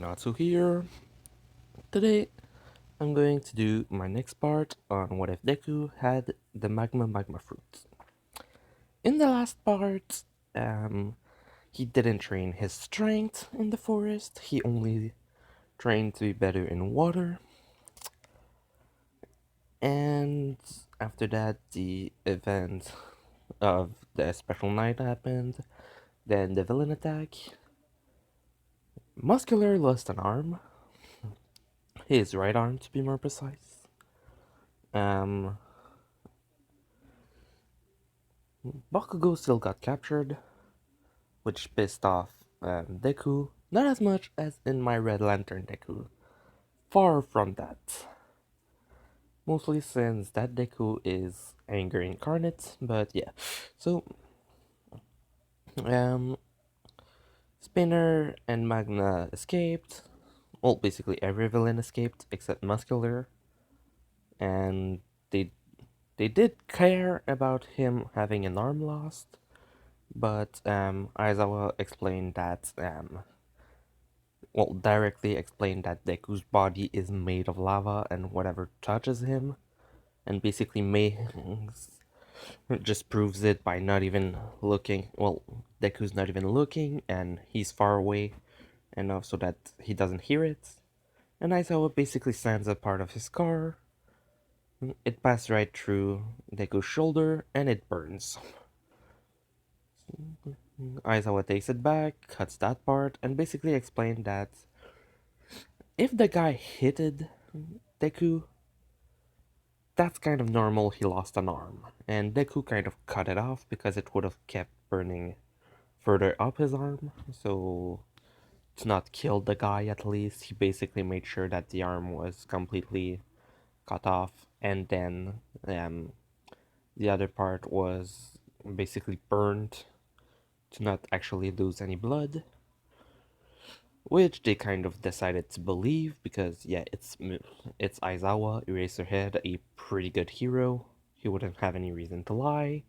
Natsu here. Today, I'm going to do my next part on what if Deku had the magma fruit. In the last part, um, he didn't train his strength in the forest, he only trained to be better in water. And after that, the event of the special night happened, then the villain attack. Muscular lost an arm, his right arm to be more precise. Um, Bakugo still got captured, which pissed off Deku. Not as much as in my Red Lantern Deku. Far from that. Mostly since that Deku is anger incarnate, but yeah. So, um, Spinner and Magna escaped. Well, basically every villain escaped except Muscular, and they they did care about him having an arm lost, but Aizawa explained that directly explained that Deku's body is made of lava and whatever touches him, and basically just proves it by not even looking. Well, Deku's not even looking, and he's far away enough so that he doesn't hear it. And Aizawa basically stands a part of his car. It passed right through Deku's shoulder, and it burns. Aizawa takes it back, cuts that part, and basically explained that if the guy hitted Deku, that's kind of normal, he lost an arm. And Deku kind of cut it off because it would have kept burning further up his arm. So, to not kill the guy at least, he basically made sure that the arm was completely cut off. And then the other part was basically burned to not actually lose any blood. Which they kind of decided to believe because, yeah, it's Aizawa, Eraserhead, a pretty good hero. He wouldn't have any reason to lie,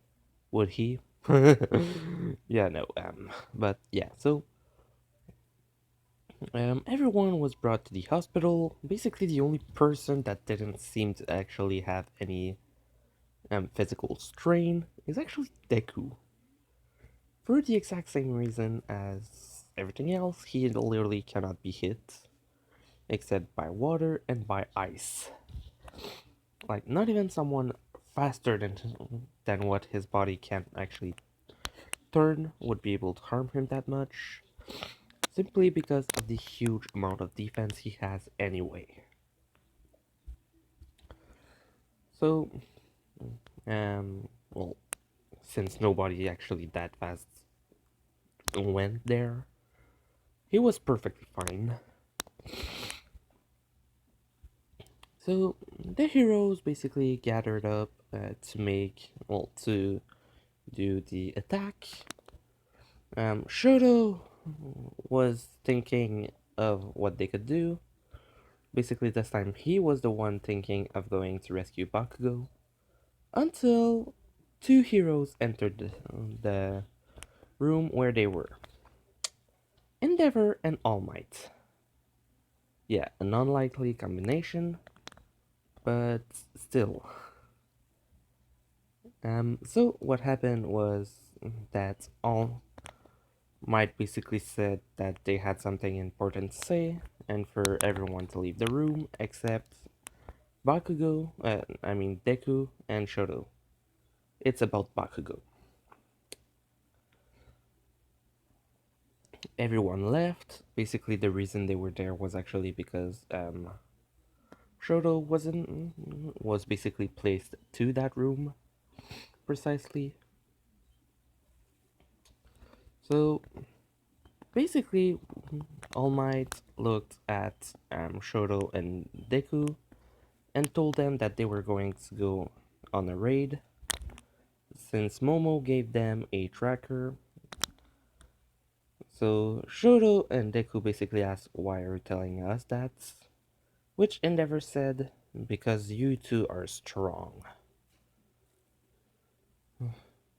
would he? Yeah, no, but yeah, so, everyone was brought to the hospital. Basically, the only person that didn't seem to actually have any, physical strain is actually Deku. For the exact same reason as everything else, he literally cannot be hit, except by water and by ice. Like, not even someone faster than what his body can actually turn would be able to harm him that much, simply because of the huge amount of defense he has anyway. So, well, since nobody actually that fast went there, he was perfectly fine. So, the heroes basically gathered up to do the attack. Shoto was thinking of what they could do. Basically, this time he was the one thinking of going to rescue Bakugo until two heroes entered the room where they were. Endeavor and All Might. Yeah, an unlikely combination, but still. So what happened was that All Might basically said that they had something important to say, and for everyone to leave the room except Deku and Shoto. It's about Bakugo. Everyone left. Basically, the reason they were there was actually because Shoto was basically placed to that room precisely. So basically, All Might looked at Shoto and Deku and told them that they were going to go on a raid. Since Momo gave them a tracker, so Shoto and Deku basically asked, "Why are you telling us that?" Which Endeavor said, "Because you two are strong."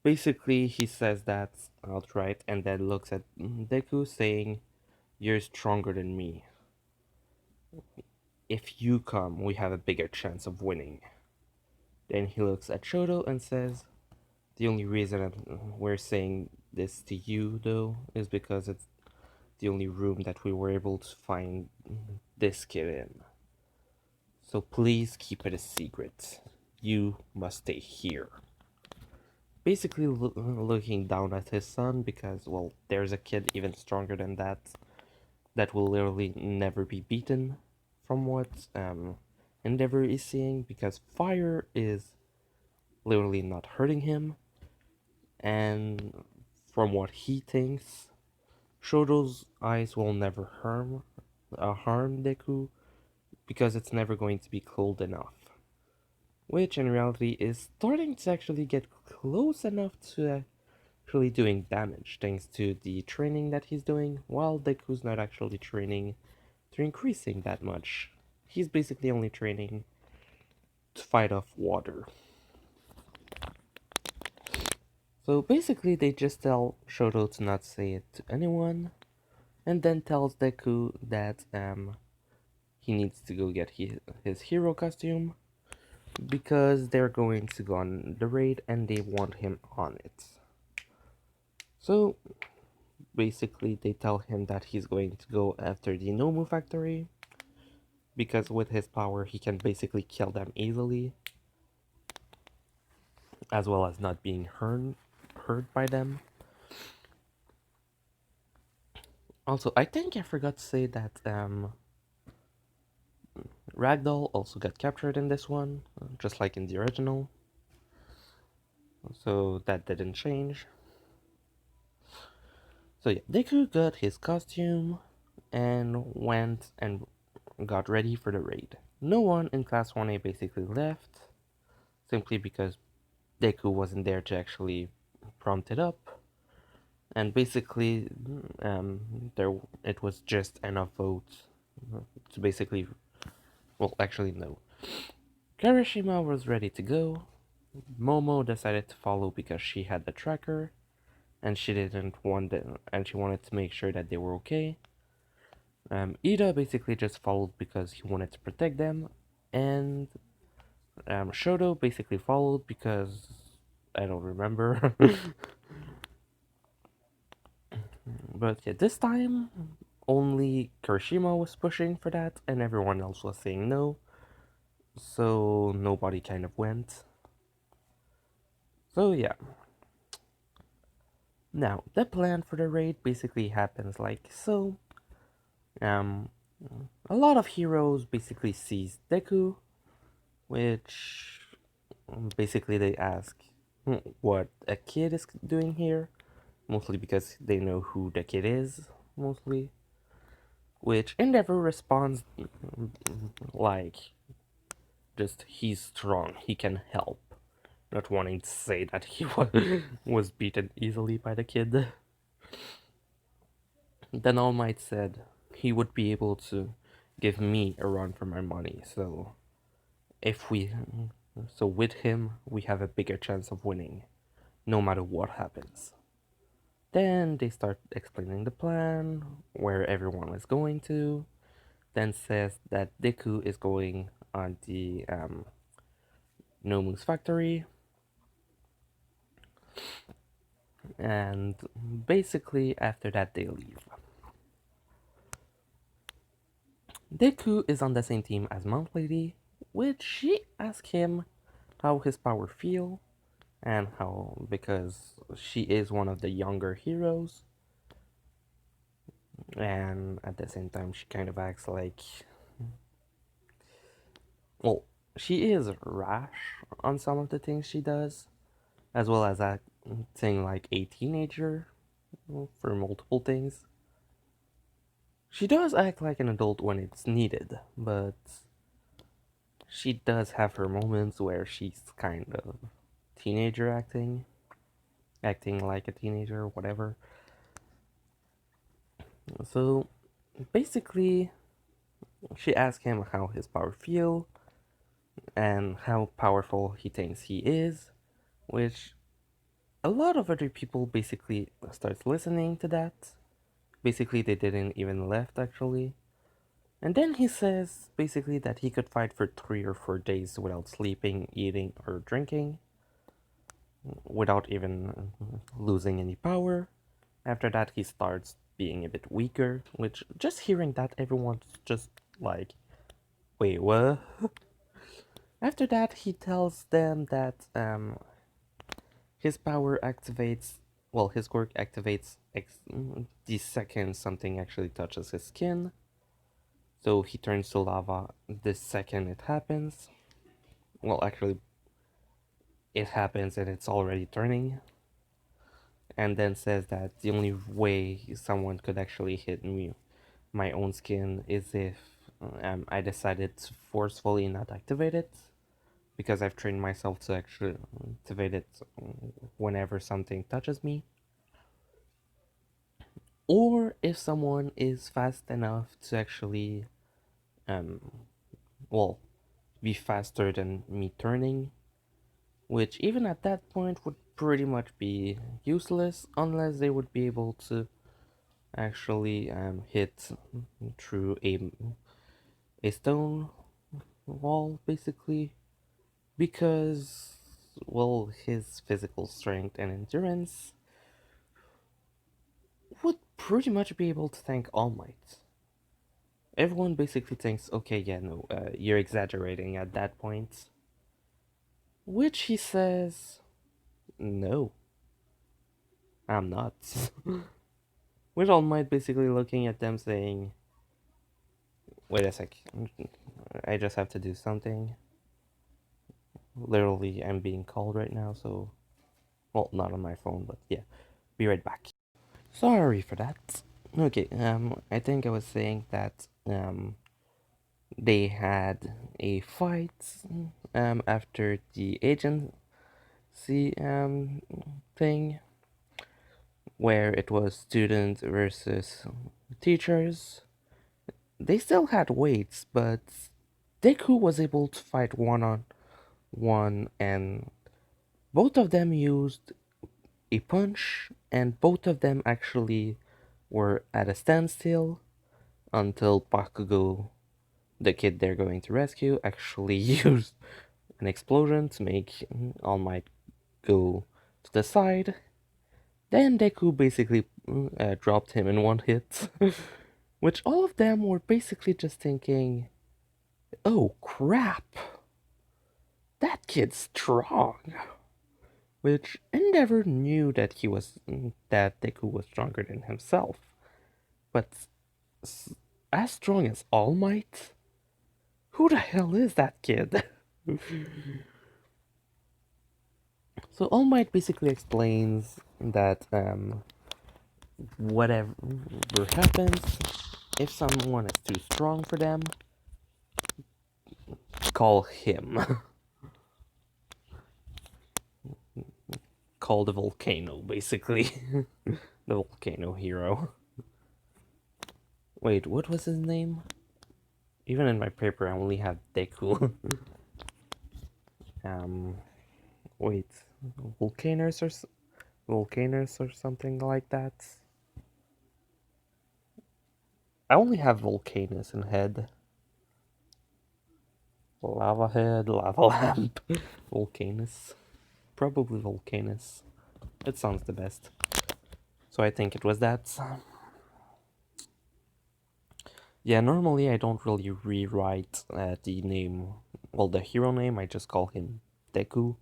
Basically, he says that outright and then looks at Deku saying, "You're stronger than me." if you come, we have a bigger chance of winning. Then he looks at Shoto and says, the only reason we're saying this to you, though, is because it's the only room that we were able to find this kid in. So please keep it a secret. You must stay here. Basically, looking down at his son because, well, there's a kid even stronger than that will literally never be beaten from what Endeavor is seeing because fire is literally not hurting him, and from what he thinks, Shoto's eyes will never harm Deku because it's never going to be cold enough. Which in reality is starting to actually get close enough to actually doing damage thanks to the training that he's doing, while Deku's not actually training to increasing that much. He's basically only training to fight off water. So basically they just tell Shoto to not say it to anyone, and then tells Deku that he needs to go get his hero costume because they're going to go on the raid and they want him on it. So basically they tell him that he's going to go after the Nomu factory because with his power he can basically kill them easily as well as not being hurt by them. Also, I think I forgot to say that Ragdoll also got captured in this one, just like in the original. So that didn't change. So yeah, Deku got his costume and went and got ready for the raid. No one in Class 1A basically left, simply because Deku wasn't there to actually prompt it up. And basically, there it was just enough votes to basically, well, actually no. Kirishima was ready to go. Momo decided to follow because she had the tracker, and she didn't want them, and she wanted to make sure that they were okay. Ida basically just followed because he wanted to protect them, and Shoto basically followed because I don't remember. But yeah, this time only Kirishima was pushing for that, and everyone else was saying no. So nobody kind of went. So yeah. Now the plan for the raid basically happens like so. Um, a lot of heroes basically seize Deku, which basically they ask what a kid is doing here, mostly because they know who the kid is, mostly. Which Endeavor responds like, just he's strong, he can help. Not wanting to say that he was beaten easily by the kid. Then All Might said he would be able to give me a run for my money, if we so with him we have a bigger chance of winning, no matter what happens. Then they start explaining the plan, where everyone is going to, then says that Deku is going on the Nomu's factory, and basically after that they leave. Deku is on the same team as Mount Lady, which she asks him how his power feel, and how, because she is one of the younger heroes, and at the same time she kind of acts like, well, she is rash on some of the things she does, as well as acting like a teenager for multiple things. She does act like an adult when it's needed, but she does have her moments where she's kind of teenager acting like a teenager, whatever. So basically, she asks him how his power feel and how powerful he thinks he is, which a lot of other people basically starts listening to that. Basically, they didn't even left actually, And then he says basically that he could fight for 3 or 4 days without sleeping, eating, or drinking, without even losing any power. After that, he starts being a bit weaker, which just hearing that, everyone's just like, wait, what? After that, he tells them that his power activates, well, his quirk activates the second something actually touches his skin. So he turns to lava the second it happens. Well, actually, it happens and it's already turning. And then says that the only way someone could actually hit me, my own skin, is if I decided to forcefully not activate it. Because I've trained myself to actually activate it whenever something touches me. Or if someone is fast enough to actually, um, well, be faster than me turning, which even at that point would pretty much be useless unless they would be able to actually hit through a stone wall, basically, because, well, his physical strength and endurance would pretty much be able to thank All Might. Everyone basically thinks, okay, yeah, no, you're exaggerating at that point. Which he says, no, I'm not. With All Might basically looking at them saying, wait a sec, I just have to do something. Literally, I'm being called right now, so, well, not on my phone, but yeah, be right back. Sorry for that. Okay, I think I was saying that, they had a fight, after the agency, thing, where it was students versus teachers. They still had weights, but Deku was able to fight one on one, and both of them used a punch, and both of them actually were at a standstill until Bakugo, the kid they're going to rescue, actually used an explosion to make All Might go to the side. Then Deku basically dropped him in one hit, which all of them were basically just thinking, oh crap, that kid's strong. Which Endeavor knew that that Deku was stronger than himself, but as strong as All Might? Who the hell is that kid? So All Might basically explains that whatever happens, if someone is too strong for them, call him. Call the volcano, basically. The volcano hero. Wait, what was his name? Even in my paper, I only have Deku. um, wait, Volcanus Volcanus or something like that. I only have Volcanus in head. Lava head, lava lamp, Volcanus. Probably Volcanus. It sounds the best. So I think it was that. Yeah, normally I don't really rewrite the name, well, the hero name, I just call him Deku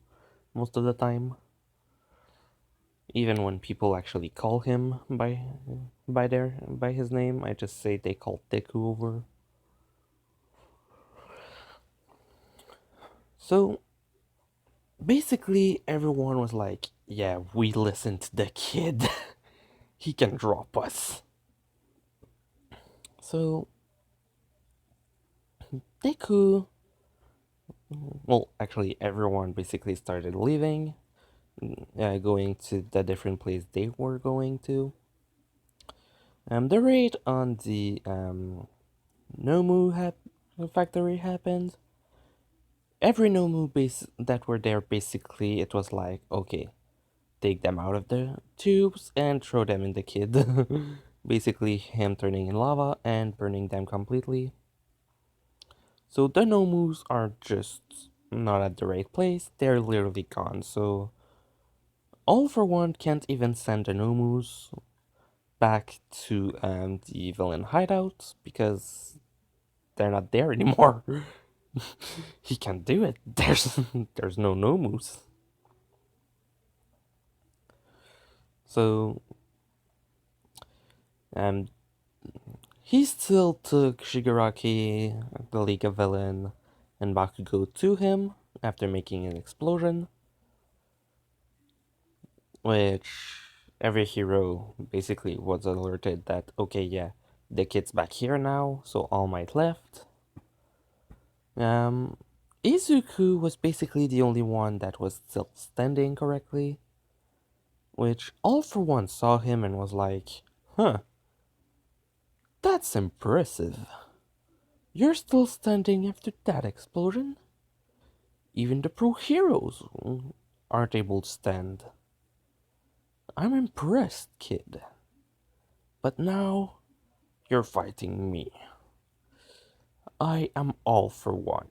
most of the time. Even when people actually call him by his name, I just say they call Deku over. So basically everyone was like, yeah, we listen to the kid. He can drop us. So Deku, well, actually everyone basically started leaving, going to the different place they were going to. The raid on the Nomu factory happened. Every Nomu base that were there, basically, it was like, okay, take them out of the tubes and throw them in the kid. Basically, him turning in lava and burning them completely. So the Nomus are just not at the right place, they're literally gone. So All for One can't even send the Nomus back to the villain hideout because they're not there anymore. He can't do it. There's no Nomus. So um he still took Shigaraki, the League of Villain, and Bakugo to him after making an explosion, which every hero basically was alerted that, okay, yeah, the kid's back here now, so All Might left. Um, Izuku was basically the only one that was still standing correctly, which All for One saw him and was like, huh, that's impressive. You're still standing after that explosion? Even the pro heroes aren't able to stand. I'm impressed, kid. But now you're fighting me. I am All for One.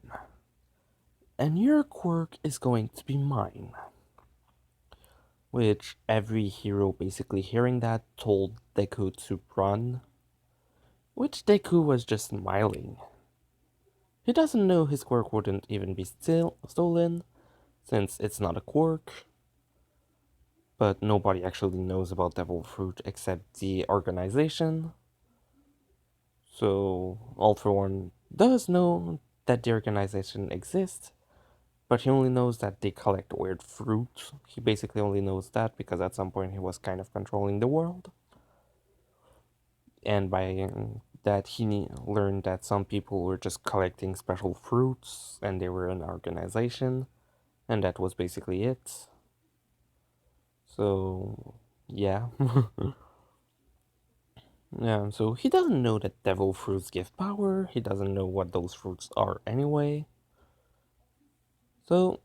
And your quirk is going to be mine. Which every hero basically hearing that told Deku to run. Which Deku was just smiling. He doesn't know his quirk wouldn't even be stolen, since it's not a quirk. But nobody actually knows about Devil Fruit except the organization. So, All for One does know that the organization exists, but he only knows that they collect weird fruit. He basically only knows that because at some point he was kind of controlling the world. And by that, he learned that some people were just collecting special fruits and they were an organization, and that was basically it. So, yeah. Yeah, so he doesn't know that devil fruits give power, he doesn't know what those fruits are anyway. So,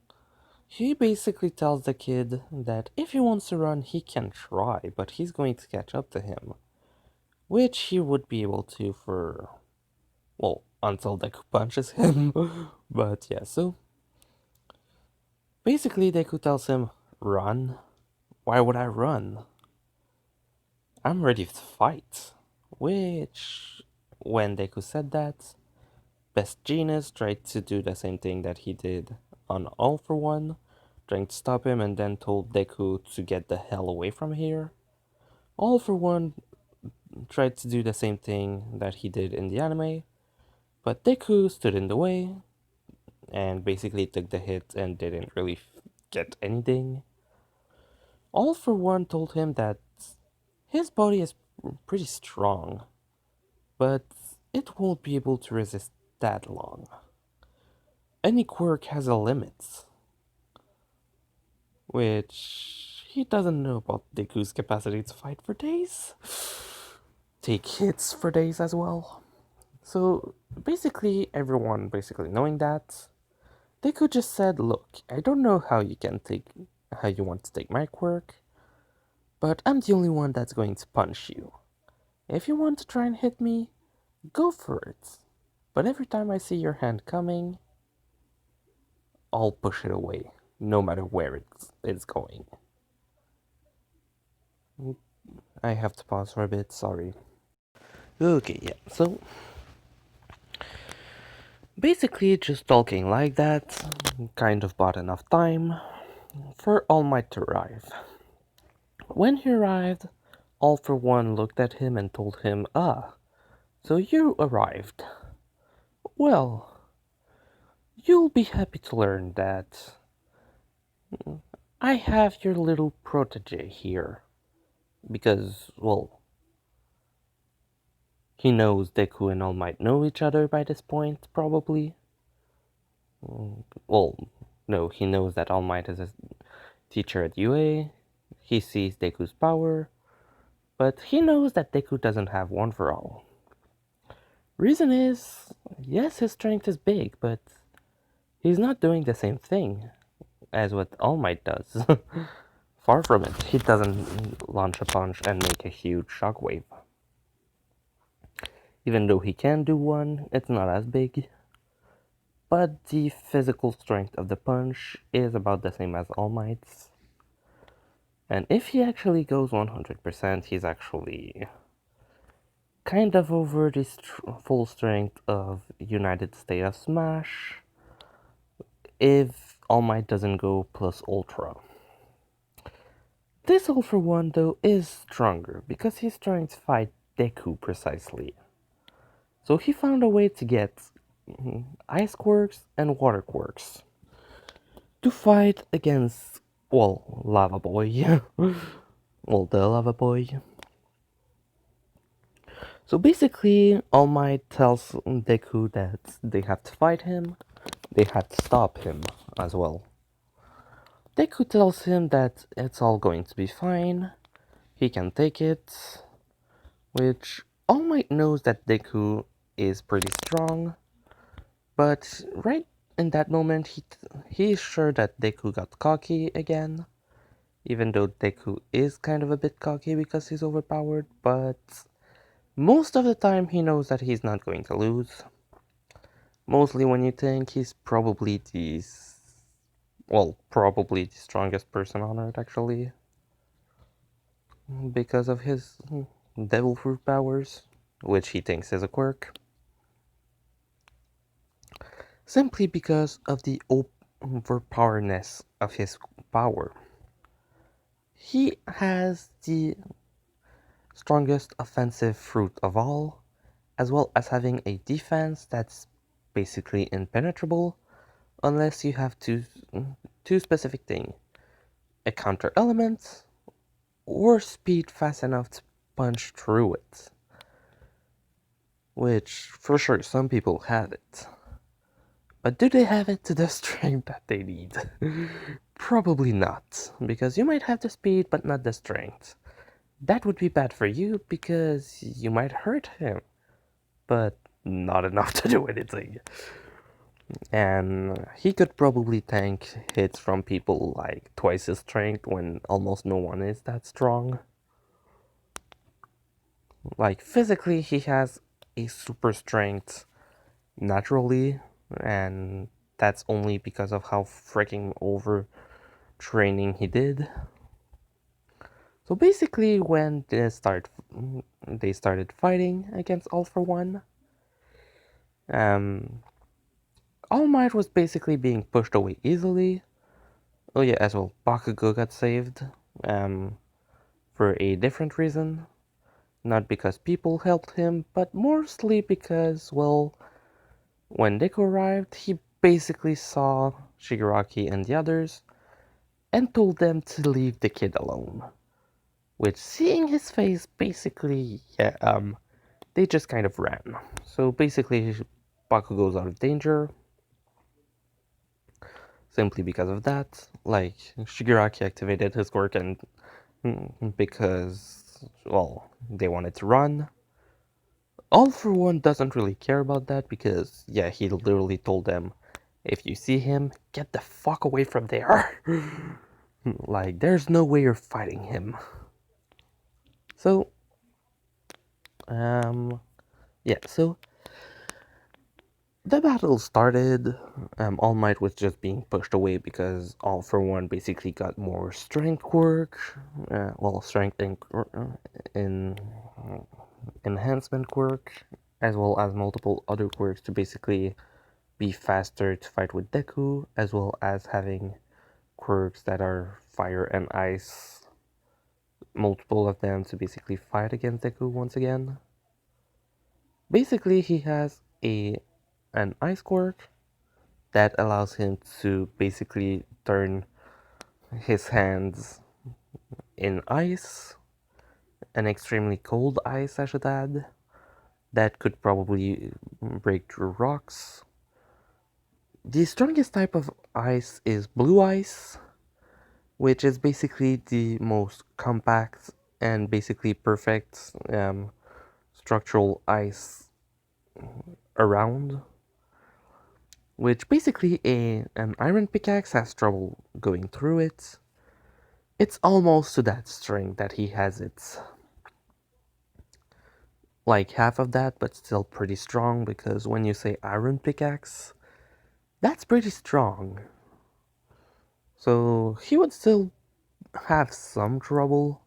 he basically tells the kid that if he wants to run, he can try, but he's going to catch up to him. Which he would be able to for, well, until Deku punches him. But yeah, so basically Deku tells him, run? Why would I run? I'm ready to fight. Which, when Deku said that, Best Genius tried to do the same thing that he did on All for One, trying to stop him and then told Deku to get the hell away from here. All for One tried to do the same thing that he did in the anime, but Deku stood in the way and basically took the hit and didn't really get anything. All for One told him that his body is pretty strong, but it won't be able to resist that long. Any quirk has a limit, which he doesn't know about Deku's capacity to fight for days, take hits for days as well. So basically, everyone basically knowing that, Deku just said, "Look, I don't know how you want to take my quirk, but I'm the only one that's going to punch you. If you want to try and hit me, go for it. But every time I see your hand coming, I'll push it away, no matter where it's going." I have to pause for a bit, sorry. Okay, yeah, so basically just talking like that kind of bought enough time for All Might to arrive. When he arrived, All for One looked at him and told him, "Ah, so you arrived. Well, you'll be happy to learn that I have your little protege here." Because, well, he knows Deku and All Might know each other by this point, probably. Well, no, he knows that All Might is a teacher at UA. He sees Deku's power, but he knows that Deku doesn't have one for all. Reason is, yes, his strength is big, but he's not doing the same thing as what All Might does. Far from it. He doesn't launch a punch and make a huge shockwave. Even though he can do one, it's not as big. but the physical strength of the punch is about the same as All Might's. And if he actually goes 100%, he's actually kind of over the full strength of United State of Smash if All Might doesn't go plus Ultra. This Ultra one, though, is stronger because he's trying to fight Deku precisely. So he found a way to get Ice Quirks and Water Quirks to fight against, well, Lava Boy. Well, the Lava Boy. So basically, All Might tells Deku that they have to fight him, they have to stop him as well. Deku tells him that it's all going to be fine, he can take it, which All Might knows that Deku is pretty strong, but right in that moment he's sure that Deku got cocky again, even though Deku is kind of a bit cocky because he's overpowered, but most of the time he knows that he's not going to lose. Mostly when you think he's probably probably the strongest person on Earth actually, because of his devil fruit powers, which he thinks is a quirk. Simply because of the overpowerness of his power. He has the strongest offensive fruit of all, as well as having a defense that's basically impenetrable, unless you have two specific things: a counter element or speed fast enough to punch through it. Which, for sure, some people have it. But do they have it to the strength that they need? Probably not, because you might have the speed but not the strength. That would be bad for you because you might hurt him, but not enough to do anything. And he could probably tank hits from people like twice his strength when almost no one is that strong. Like physically, he has a super strength naturally, and that's only because of how freaking over training he did. So basically, when they started fighting against All for One, um, All Might was basically being pushed away easily. Oh yeah, as well, Bakugo got saved, for a different reason. Not because people helped him, but mostly because, well, when Deku arrived, he basically saw Shigaraki and the others and told them to leave the kid alone. Which, seeing his face, basically, they just kind of ran. So basically, Bakugo's out of danger simply because of that. Like, Shigaraki activated his quirk and because, well, they wanted to run. All for One doesn't really care about that because, yeah, he literally told them, if you see him, get the fuck away from there. Like, there's no way you're fighting him. So, yeah, so the battle started. All Might was just being pushed away because All for One basically got more strength quirk, strength in enhancement quirk, as well as multiple other quirks to basically be faster to fight with Deku, as well as having quirks that are fire and ice, multiple of them to basically fight against Deku once again. Basically, he has an ice quirk that allows him to basically turn his hands in ice, an extremely cold ice, I should add, that could probably break through rocks. The strongest type of ice is blue ice, which is basically the most compact and basically perfect structural ice around. Which basically an iron pickaxe has trouble going through it. It's almost to that strength that he has it. Like half of that, but still pretty strong because when you say iron pickaxe, That's pretty strong. So he would still have some trouble,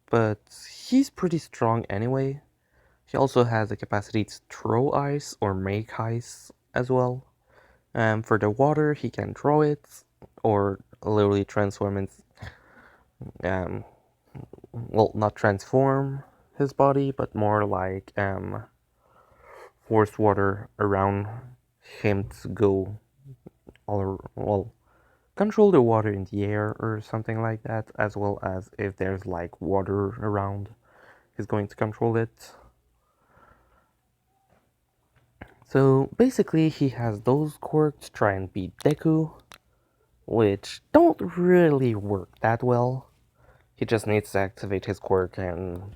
but he's pretty strong anyway. He also has the capacity to throw ice or make ice as well. For the water, he can throw it or literally transform it. Um, well, not transform his body, but more like force water around him to go well, control the water in the air or something like that, as well as if there's like water around, he's going to control it. So basically, he has those quirks to try and beat Deku, which don't really work that well. He just needs to activate his quirk and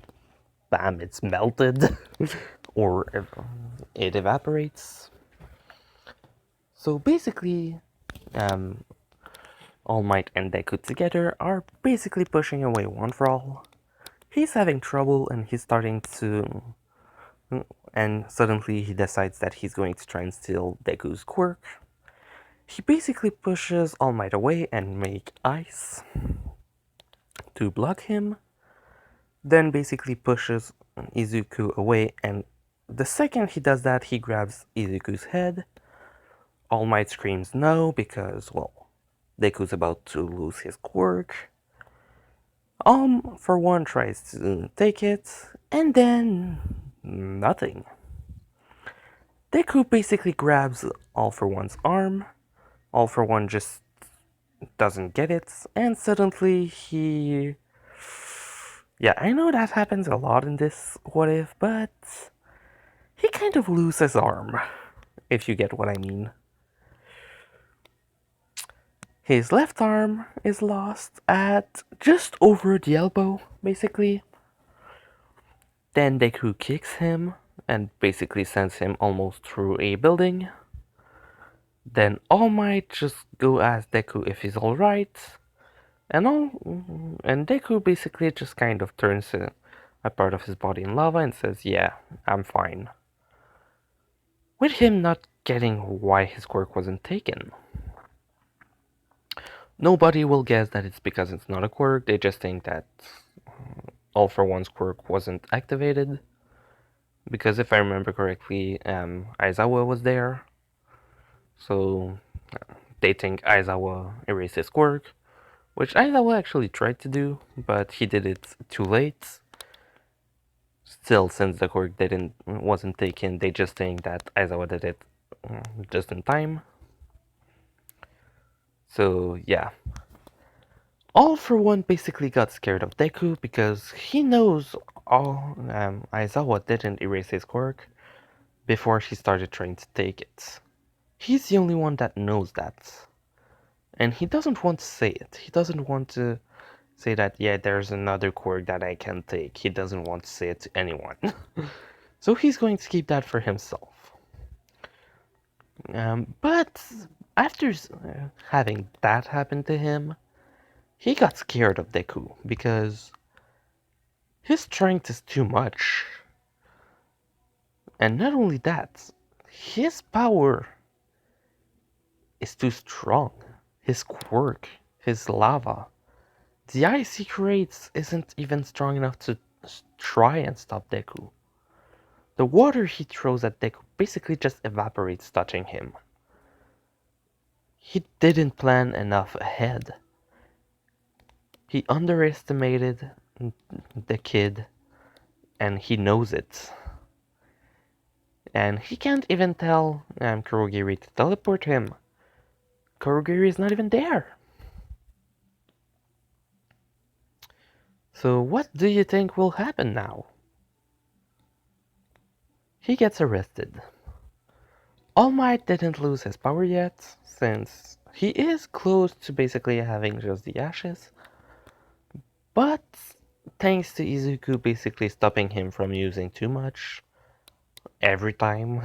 bam, it's melted. Or it evaporates. So basically, um, All Might and Deku together are basically pushing away One for All. He's having trouble and he's starting to. And suddenly he decides that he's going to try and steal Deku's quirk. He basically pushes All Might away and make ice to block him. Then basically pushes Izuku away, and the second he does that, he grabs Izuku's head. All Might screams no because, well, Deku's about to lose his quirk. For one, tries to take it, and then nothing. Deku basically grabs All for One's arm. All for One just doesn't get it, and suddenly he. Yeah, I know that happens a lot in this What If, but he kind of loses his arm, if you get what I mean. His left arm is lost at just over the elbow, basically. Then Deku kicks him and basically sends him almost through a building. Then All Might just go ask Deku if he's alright, and Deku basically just kind of turns a part of his body in lava and says, "Yeah, I'm fine." With him not getting why his quirk wasn't taken. Nobody will guess that it's because it's not a quirk, they just think that All for One's quirk wasn't activated. Because if I remember correctly, Aizawa was there. So they think Aizawa erased his quirk, which Aizawa actually tried to do, but he did it too late. Still, since the quirk wasn't taken, they just think that Aizawa did it just in time. So yeah. All for One basically got scared of Deku because he knows Aizawa didn't erase his quirk before she started trying to take it. He's the only one that knows that. And he doesn't want to say it. He doesn't want to say that, yeah, there's another quirk that I can take. He doesn't want to say it to anyone. So he's going to keep that for himself. But after having that happen to him, he got scared of Deku because his strength is too much. And not only that, his power is too strong. His quirk, his lava, the ice he creates isn't even strong enough to try and stop Deku. The water he throws at Deku basically just evaporates touching him. He didn't plan enough ahead. He underestimated the kid, and he knows it. And he can't even tell Kurogiri to teleport him. Kurogiri is not even there. So what do you think will happen now? He gets arrested. All Might didn't lose his power yet, since he is close to basically having just the ashes. But thanks to Izuku basically stopping him from using too much every time,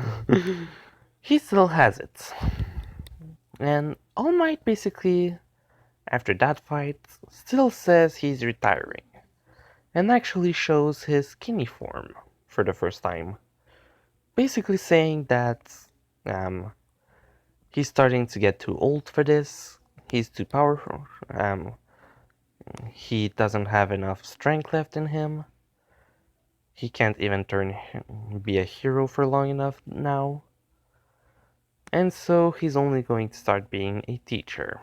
he still has it. And All Might basically, after that fight, still says he's retiring, and actually shows his skinny form for the first time. Basically saying that um, He's starting to get too old for this. He's too powerful. He doesn't have enough strength left in him. He can't even be a hero for long enough now. And so he's only going to start being a teacher.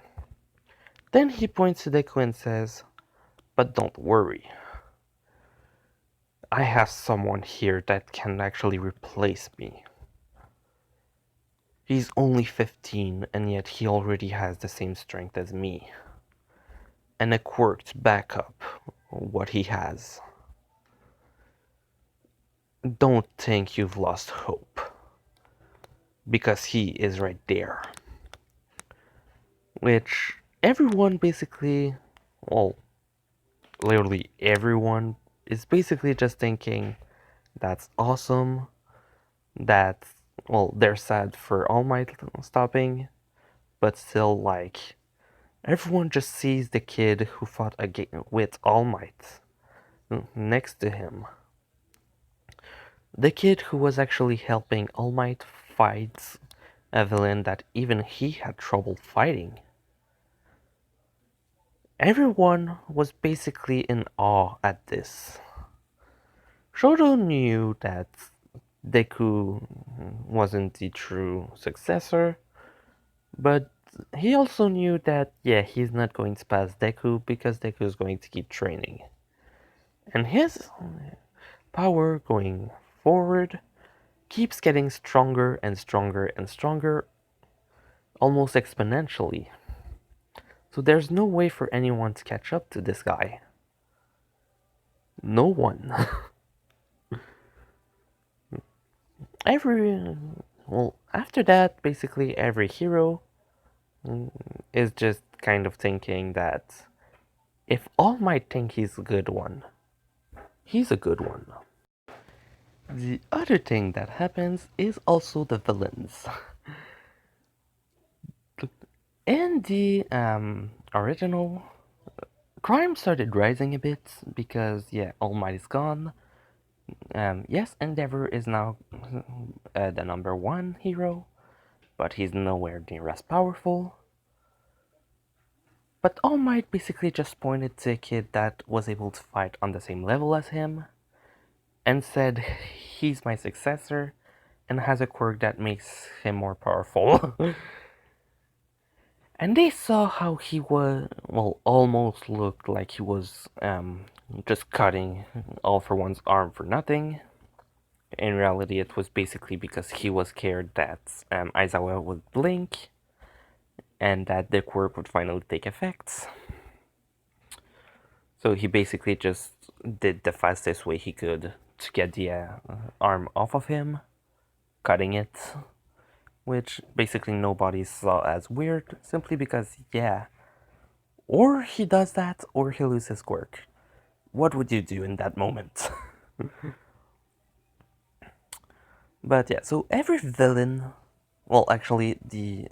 Then he points to Deku and says, "But don't worry. I have someone here that can actually replace me. He's only 15 and yet he already has the same strength as me. And a quirk to back up what he has. Don't think you've lost hope. Because he is right there." Which everyone basically, well, literally everyone is basically just thinking, that's awesome. That, well, they're sad for All Might stopping, but still, like, everyone just sees the kid who fought with All Might next to him. The kid who was actually helping All Might fight a villain that even he had trouble fighting. Everyone was basically in awe at this. Shoto knew that Deku wasn't the true successor, but he also knew that, yeah, he's not going to pass Deku because Deku is going to keep training. And his power going forward keeps getting stronger and stronger and stronger, almost exponentially. So there's no way for anyone to catch up to this guy. No one. Well, after that, basically every hero is just kind of thinking that if All Might think he's a good one, he's a good one. The other thing that happens is also the villains. In the original, crime started rising a bit because, yeah, All Might is gone. Yes, Endeavor is now the number one hero, but he's nowhere near as powerful. But All Might basically just pointed to a kid that was able to fight on the same level as him, and said he's my successor, and has a quirk that makes him more powerful. And they saw how he was, well, almost looked like he was just cutting All for One's arm for nothing. In reality, it was basically because he was scared that Aizawa would blink and that the quirk would finally take effect. So he basically just did the fastest way he could to get the arm off of him, cutting it, which basically nobody saw as weird, simply because, yeah, or he does that or he loses quirk. What would you do in that moment? But yeah, so every villain, well, actually, the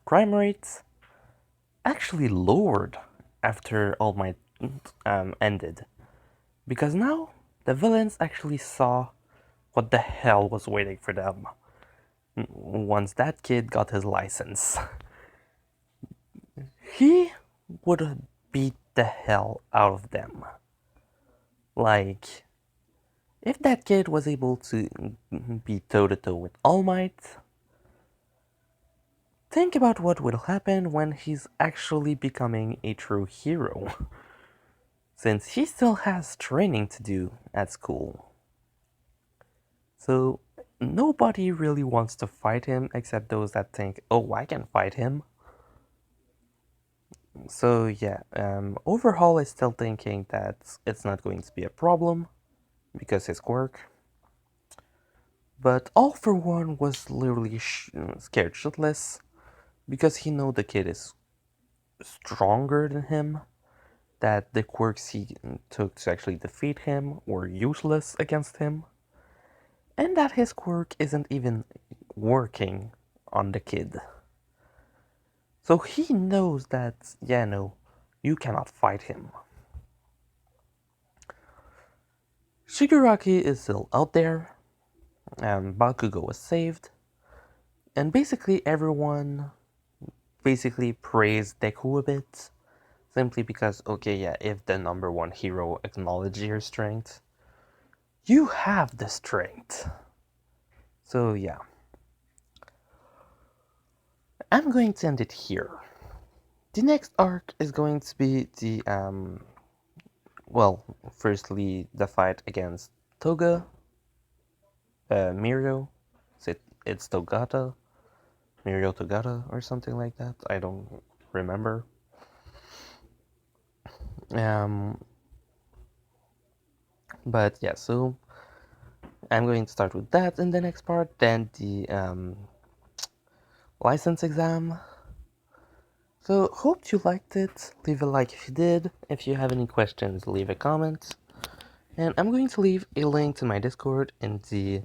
crime rates actually lowered after All Might ended, because now the villains actually saw what the hell was waiting for them once that kid got his license. He would beat the hell out of them. Like, if that kid was able to be toe to toe with All Might, think about what will happen when he's actually becoming a true hero. Since he still has training to do at school. So, nobody really wants to fight him except those that think, oh, I can fight him. So, yeah, Overhaul is still thinking that it's not going to be a problem because his quirk. But All for One was literally scared shitless because he know the kid is stronger than him, that the quirks he took to actually defeat him were useless against him, and that his quirk isn't even working on the kid. So he knows that, yeah, no, you cannot fight him. Shigaraki is still out there, Bakugo was saved, and basically everyone basically praised Deku a bit, simply because, okay, yeah, if the number one hero acknowledges your strength, you have the strength. So yeah. I'm going to end it here. The next arc is going to be the, well, firstly, the fight against Toga, Mirio. It's Togata, Mirio Togata, or something like that. I don't remember. Um, but yeah, so I'm going to start with that in the next part, then the license exam. So, hope you liked it. Leave a like if you did. If you have any questions, leave a comment. And I'm going to leave a link to my Discord in the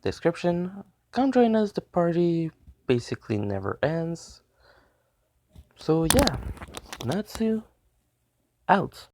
description. Come join us, the party basically never ends. So yeah, Natsu out.